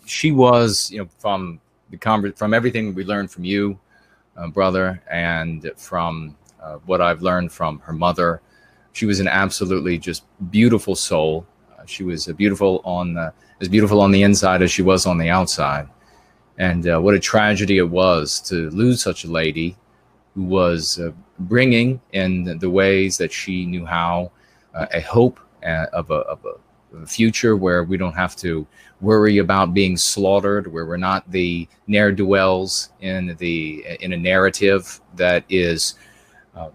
she was, from from everything we learned from you, brother, and from what I've learned from her mother, she was an absolutely just beautiful soul. She was as beautiful on the inside as she was on the outside. And what a tragedy it was to lose such a lady who was bringing, in the ways that she knew how, a hope of a future where we don't have to worry about being slaughtered, where we're not the ne'er-do-wells in a narrative that is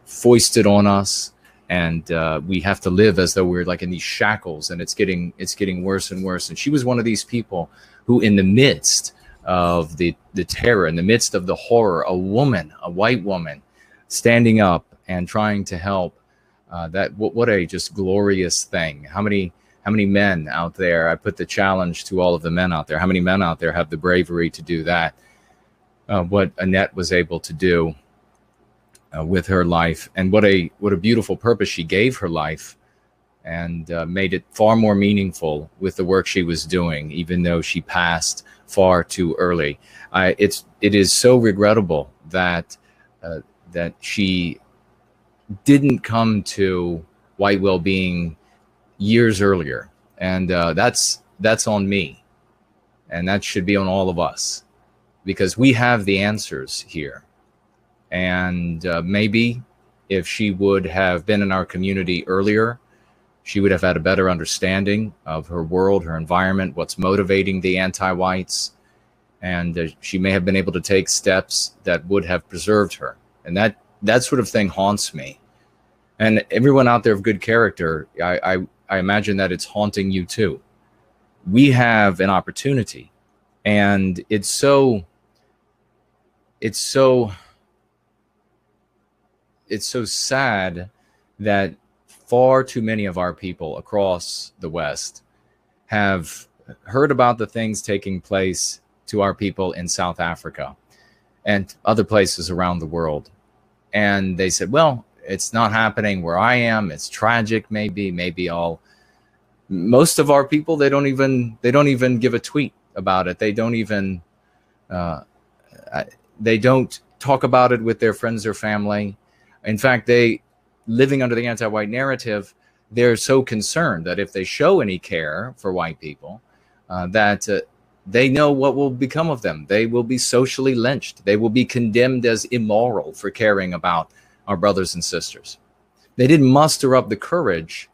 foisted on us, and we have to live as though we're like in these shackles, and it's getting worse and worse. And she was one of these people who, in the midst of the terror, in the midst of the horror, a white woman, standing up and trying to help. What a just glorious thing. How many men out there? I put the challenge to all of the men out there. How many men out there have the bravery to do that? What Annette was able to do with her life, and what a beautiful purpose she gave her life, and made it far more meaningful with the work she was doing, even though she passed far too early. It is so regrettable that she didn't come to white well-being years earlier, and that's on me, and that should be on all of us, because we have the answers here. And maybe if she would have been in our community earlier, she would have had a better understanding of her world, her environment, what's motivating the anti-whites, and she may have been able to take steps that would have preserved her. And that sort of thing haunts me. And everyone out there of good character, I imagine that it's haunting you too. We have an opportunity, and it's so sad that far too many of our people across the West have heard about the things taking place to our people in South Africa and other places around the world. And they said, well, it's not happening where I am. It's tragic. Maybe most of our people, they don't even give a tweet about it. They don't even, they don't talk about it with their friends or family. In fact, living under the anti-white narrative, they're so concerned that if they show any care for white people, that they know what will become of them. They will be socially lynched. They will be condemned as immoral for caring about our brothers and sisters. They didn't muster up the courage.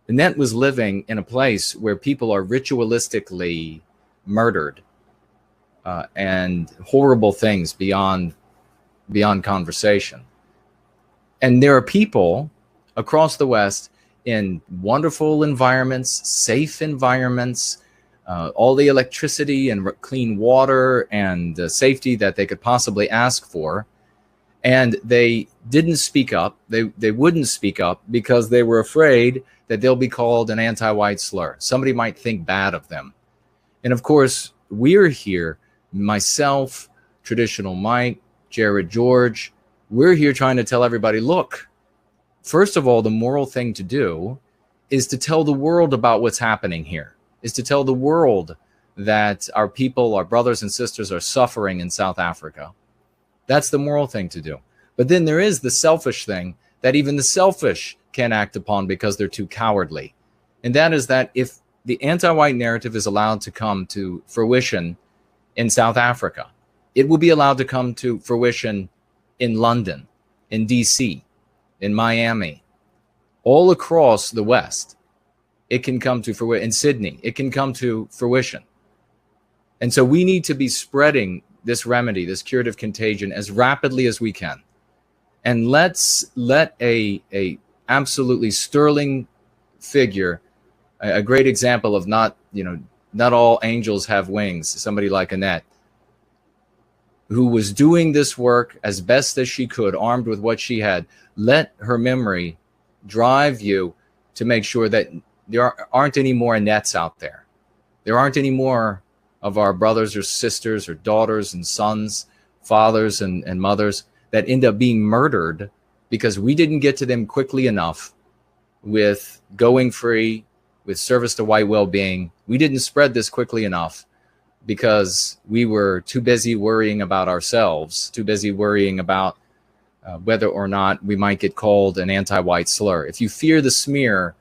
Annette was living in a place where people are ritualistically murdered, and horrible things beyond conversation. And there are people across the West in wonderful environments, safe environments, all the electricity and clean water and safety that they could possibly ask for. And they didn't speak up. They wouldn't speak up because they were afraid that they'll be called an anti-white slur. Somebody might think bad of them. And of course, we're here, myself, Traditional Mike, Jared George, we're here trying to tell everybody, look, first of all, the moral thing to do is to tell the world about what's happening here, is to tell the world that our people, our brothers and sisters are suffering in South Africa. That's the moral thing to do. But then there is the selfish thing that even the selfish can't act upon because they're too cowardly. And that is that if the anti-white narrative is allowed to come to fruition in South Africa, it will be allowed to come to fruition in London, in DC, in Miami, all across the West. It can come to fruition. In Sydney, it can come to fruition. And so we need to be spreading this remedy, this curative contagion, as rapidly as we can. And let's let a absolutely sterling figure, a great example of not all angels have wings, somebody like Annette, who was doing this work as best as she could, armed with what she had. Let her memory drive you to make sure that there aren't any more Annettes out there. There aren't any more of our brothers or sisters or daughters and sons, fathers and mothers that end up being murdered because we didn't get to them quickly enough with going free, with service to white well-being. We didn't spread this quickly enough because we were too busy worrying about ourselves, too busy worrying about whether or not we might get called an anti-white slur. If you fear the smear,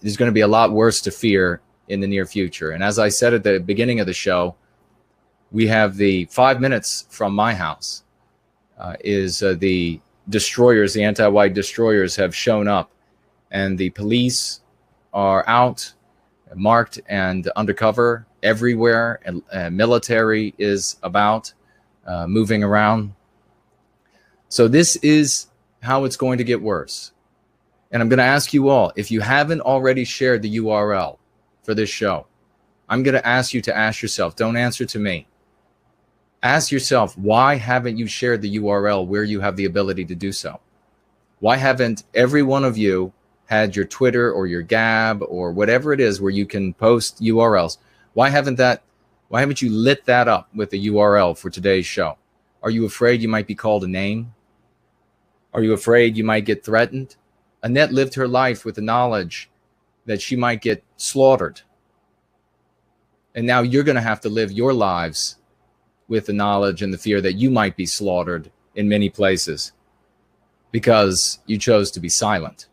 there's going to be a lot worse to fear in the near future. And as I said at the beginning of the show, we have the 5 minutes from my house the destroyers, the anti-white destroyers have shown up, and the police are out, marked and undercover everywhere, and military is about, moving around. So this is how it's going to get worse. And I'm going to ask you all, if you haven't already shared the URL for this show, I'm going to ask you to ask yourself, don't answer to me. Ask yourself, why haven't you shared the URL where you have the ability to do so? Why haven't every one of you had your Twitter or your Gab or whatever it is where you can post URLs? Why haven't you lit that up with the URL for today's show? Are you afraid you might be called a name? Are you afraid you might get threatened? Annette lived her life with the knowledge that she might get slaughtered. And now you're going to have to live your lives with the knowledge and the fear that you might be slaughtered in many places because you chose to be silent.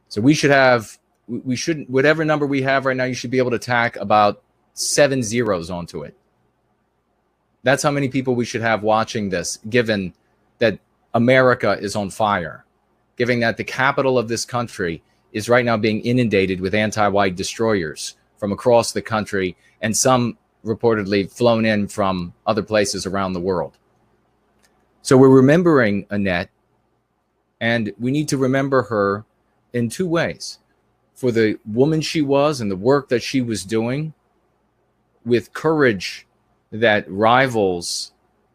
So we should, whatever number we have right now, you should be able to tack about 7 zeros onto it. That's how many people we should have watching this, given that America is on fire, given that the capital of this country is right now being inundated with anti-white destroyers from across the country, and some reportedly flown in from other places around the world. So we're remembering Annette, and we need to remember her in two ways: for the woman she was and the work that she was doing with courage that rivals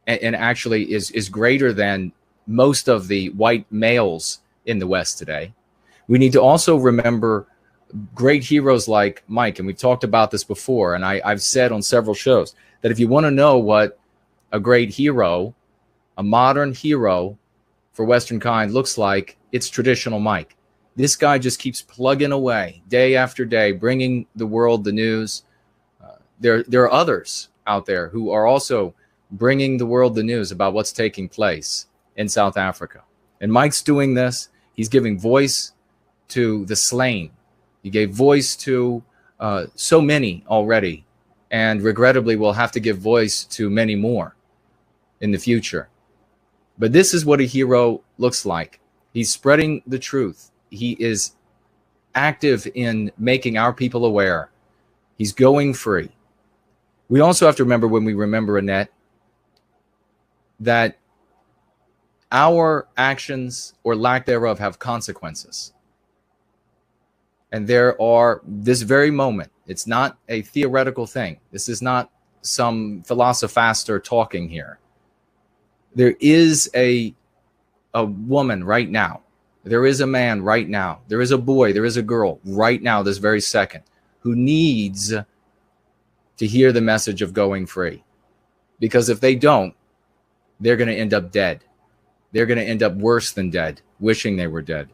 and actually is greater than most of the white males in the West today. We need to also remember great heroes like Mike, and we've talked about this before, and I've said on several shows that if you want to know what a great hero, a modern hero for Western kind looks like, it's traditional Mike. This guy just keeps plugging away day after day, bringing the world the news. There are others out there who are also bringing the world the news about what's taking place in South Africa. And Mike's doing this. He's giving voice to the slain. He gave voice to so many already, and regrettably will have to give voice to many more in the future. But this is what a hero looks like. He's spreading the truth. He is active in making our people aware. He's going free. We also have to remember, when we remember Annette, that our actions or lack thereof have consequences. And there are, this very moment, it's not a theoretical thing. This is not some philosophaster talking here. There is a woman right now. There is a man right now. There is a boy. There is a girl right now, this very second, who needs to hear the message of going free. Because if they don't, they're going to end up dead. They're going to end up worse than dead, wishing they were dead.